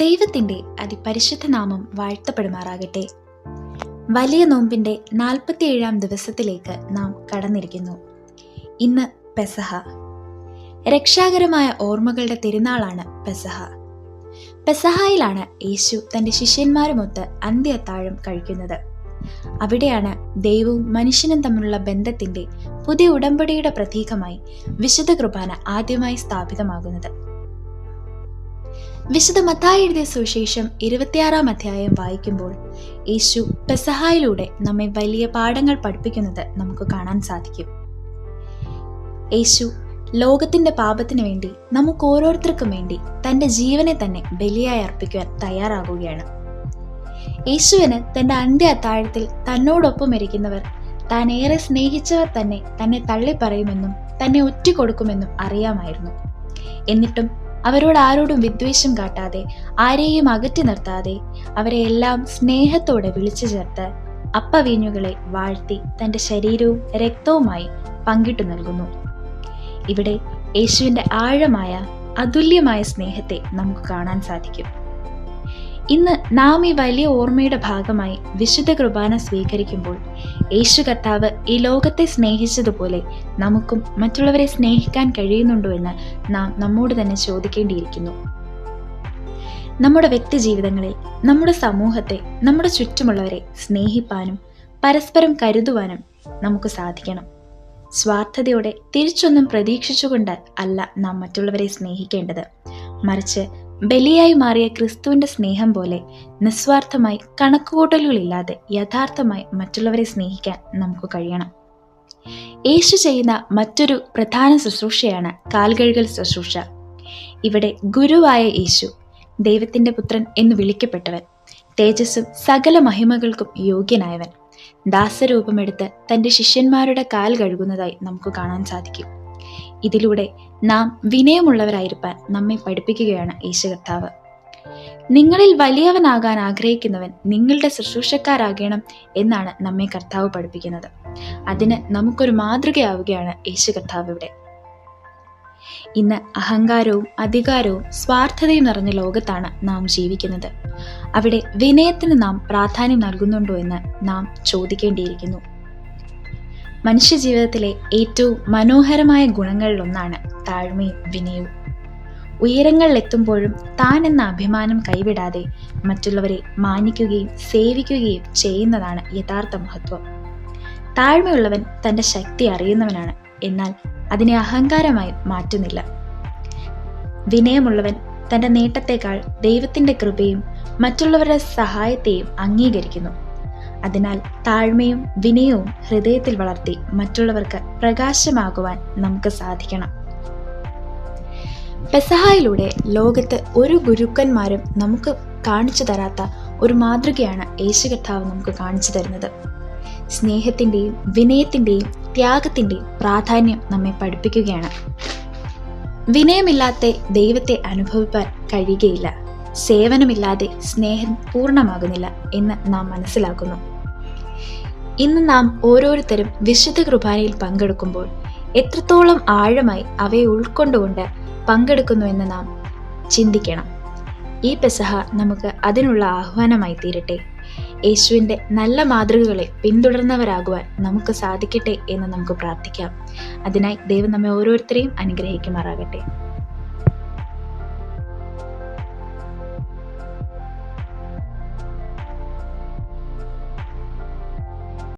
ദൈവത്തിന്റെ അതിപരിശുദ്ധ നാമം വാഴ്ത്തപ്പെടുമാറാകട്ടെ. വലിയ നോമ്പിന്റെ 47-ാം ദിവസത്തിലേക്ക് നാം കടന്നിരിക്കുന്നു. ഇന്ന് പെസഹ. രക്ഷാകരമായ ഓർമ്മകളുടെ തിരുനാളാണ് പെസഹ. പെസഹായിലാണ് യേശു തന്റെ ശിഷ്യന്മാരുമൊത്ത് അന്ത്യ അത്താഴം കഴിക്കുന്നത്. അവിടെയാണ് ദൈവവും മനുഷ്യനും തമ്മിലുള്ള ബന്ധത്തിന്റെ പുതിയ ഉടമ്പടിയുടെ പ്രതീകമായി വിശുദ്ധ കുർബാന ആദ്യമായി സ്ഥാപിതമാകുന്നത്. വിശുദ്ധ മത്തായി എഴുതിയ സുവിശേഷം 26-ാം അധ്യായം വായിക്കുമ്പോൾ യേശു പെസഹായിലൂടെ നമ്മെ വലിയ പാഠങ്ങൾ പഠിപ്പിക്കുന്നത് നമുക്ക് കാണാൻ സാധിക്കും. യേശു ലോകത്തിന്റെ പാപത്തിനു വേണ്ടി നമുക്ക് ഓരോരുത്തർക്കും വേണ്ടി തന്റെ ജീവനെ തന്നെ ബലിയായി അർപ്പിക്കുവാൻ തയ്യാറാകുകയാണ്. യേശുവിന് തന്റെ അന്ത്യ അത്താഴത്തിൽ തന്നോടൊപ്പം ഇരിക്കുന്നവർ താൻ ഏറെ സ്നേഹിച്ചവർ തന്നെ തള്ളിപ്പറയുമെന്നും തന്നെ ഒറ്റിക്കൊടുക്കുമെന്നും അറിയാമായിരുന്നു. എന്നിട്ടും അവരോട് ആരോടും വിദ്വേഷം കാട്ടാതെ, ആരെയും അകറ്റി നിർത്താതെ അവരെ എല്ലാം സ്നേഹത്തോടെ വിളിച്ചു ചേർത്ത് അപ്പവീഞ്ഞുകളെ വാഴ്ത്തി തന്റെ ശരീരവും രക്തവുമായി പങ്കിട്ടു നൽകുന്നു. ഇവിടെ യേശുവിന്റെ ആഴമായ അതുല്യമായ സ്നേഹത്തെ നമുക്ക് കാണാൻ സാധിക്കും. ഇന്ന് നാം ഈ വലിയ ഓർമ്മയുടെ ഭാഗമായി വിശുദ്ധ കുർബാന സ്വീകരിക്കുമ്പോൾ യേശു കർത്താവ് ഈ ലോകത്തെ സ്നേഹിച്ചതുപോലെ നമുക്കും മറ്റുള്ളവരെ സ്നേഹിക്കാൻ കഴിയുന്നുണ്ടോ എന്ന് നാം നമ്മോട് തന്നെ ചോദിക്കേണ്ടിയിരിക്കുന്നു. നമ്മുടെ വ്യക്തി ജീവിതങ്ങളിൽ, നമ്മുടെ സമൂഹത്തെ, നമ്മുടെ ചുറ്റുമുള്ളവരെ സ്നേഹിപ്പാനും പരസ്പരം കരുതുവാനും നമുക്ക് സാധിക്കണം. സ്വാർത്ഥതയോടെ തിരിച്ചൊന്നും പ്രതീക്ഷിച്ചുകൊണ്ട് അല്ല നാം മറ്റുള്ളവരെ സ്നേഹിക്കേണ്ടത്. മറിച്ച് ബലിയായി മാറിയ ക്രിസ്തുവിന്റെ സ്നേഹം പോലെ നിസ്വാർത്ഥമായി, കണക്കുകൂട്ടലുകളില്ലാതെ യഥാർത്ഥമായി മറ്റുള്ളവരെ സ്നേഹിക്കാൻ നമുക്ക് കഴിയണം. യേശു ചെയ്യുന്ന മറ്റൊരു പ്രധാന ശുശ്രൂഷയാണ് കാൽകഴുകൽ ശുശ്രൂഷ. ഇവിടെ ഗുരുവായ യേശു, ദൈവത്തിന്റെ പുത്രൻ എന്ന് വിളിക്കപ്പെട്ടവൻ, തേജസ്സും സകല മഹിമകൾക്കും യോഗ്യനായവൻ, ദാസരൂപമെടുത്ത് തന്റെ ശിഷ്യന്മാരുടെ കാൽ കഴുകുന്നതായി നമുക്ക് കാണാൻ സാധിക്കും. ഇതിലൂടെ നാം വിനയമുള്ളവരായിരിക്കാൻ നമ്മെ പഠിപ്പിക്കുകയാണ് യേശു കർത്താവ്. നിങ്ങളിൽ വലിയവനാകാൻ ആഗ്രഹിക്കുന്നവൻ നിങ്ങളുടെ ശുശ്രൂഷക്കാരാകണം എന്നാണ് നമ്മെ കർത്താവ് പഠിപ്പിക്കുന്നത്. അതിന് നമുക്കൊരു മാതൃകയാവുകയാണ് യേശു കർത്താവ് ഇവിടെ. ഇന്ന് അഹങ്കാരവും അധികാരവും സ്വാർത്ഥതയും നിറഞ്ഞ ലോകത്താണ് നാം ജീവിക്കുന്നത്. അവിടെ വിനയത്തിന് നാം പ്രാധാന്യം നൽകുന്നുണ്ടോ എന്ന് നാം ചോദിക്കേണ്ടിയിരിക്കുന്നു. മനുഷ്യജീവിതത്തിലെ ഏറ്റവും മനോഹരമായ ഗുണങ്ങളിലൊന്നാണ് താഴ്മയും വിനയവും. ഉയരങ്ങളിലെത്തുമ്പോഴും താൻ എന്ന അഭിമാനം കൈവിടാതെ മറ്റുള്ളവരെ മാനിക്കുകയും സേവിക്കുകയും ചെയ്യുന്നതാണ് യഥാർത്ഥ മഹത്വം. താഴ്മയുള്ളവൻ തന്റെ ശക്തി അറിയുന്നവനാണ്, എന്നാൽ അതിനെ അഹങ്കാരമായി മാറ്റുന്നില്ല. വിനയമുള്ളവൻ തന്റെ നേട്ടത്തെക്കാൾ ദൈവത്തിന്റെ കൃപയും മറ്റുള്ളവരുടെ സഹായത്തെയും അംഗീകരിക്കുന്നു. അതിനാൽ താഴ്മയും വിനയവും ഹൃദയത്തിൽ വളർത്തി മറ്റുള്ളവർക്ക് പ്രകാശമാകുവാൻ നമുക്ക് സാധിക്കണം. പെസഹായിലൂടെ ലോകത്ത് ഒരു ഗുരുക്കന്മാരും നമുക്ക് കാണിച്ചു തരാത്ത ഒരു മാതൃകയാണ് യേശു കർത്താവ് നമുക്ക് കാണിച്ചു തരുന്നത്. സ്നേഹത്തിന്റെയും വിനയത്തിന്റെയും ത്യാഗത്തിന്റെയും പ്രാധാന്യം നമ്മെ പഠിപ്പിക്കുകയാണ്. വിനയമില്ലാതെ ദൈവത്തെ അനുഭവിപ്പാൻ കഴിയുകയില്ല. സേവനമില്ലാതെ സ്നേഹം പൂർണ്ണമാകുന്നില്ല എന്ന് നാം മനസ്സിലാക്കുന്നു. ഇന്ന് നാം ഓരോരുത്തരും വിശുദ്ധ കുർബാനയിൽ പങ്കെടുക്കുമ്പോൾ എത്രത്തോളം ആഴമായി അവയെ ഉൾക്കൊണ്ടുകൊണ്ട് പങ്കെടുക്കുന്നുവെന്ന് നാം ചിന്തിക്കണം. ഈ പെസഹ നമുക്ക് അതിനുള്ള ആഹ്വാനമായി തീരട്ടെ. യേശുവിൻ്റെ നല്ല മാതൃകകളെ പിന്തുടർന്നവരാകുവാൻ നമുക്ക് സാധിക്കട്ടെ എന്ന് നമുക്ക് പ്രാർത്ഥിക്കാം. അതിനായി ദൈവം നമ്മെ ഓരോരുത്തരെയും അനുഗ്രഹിക്കുമാറാകട്ടെ.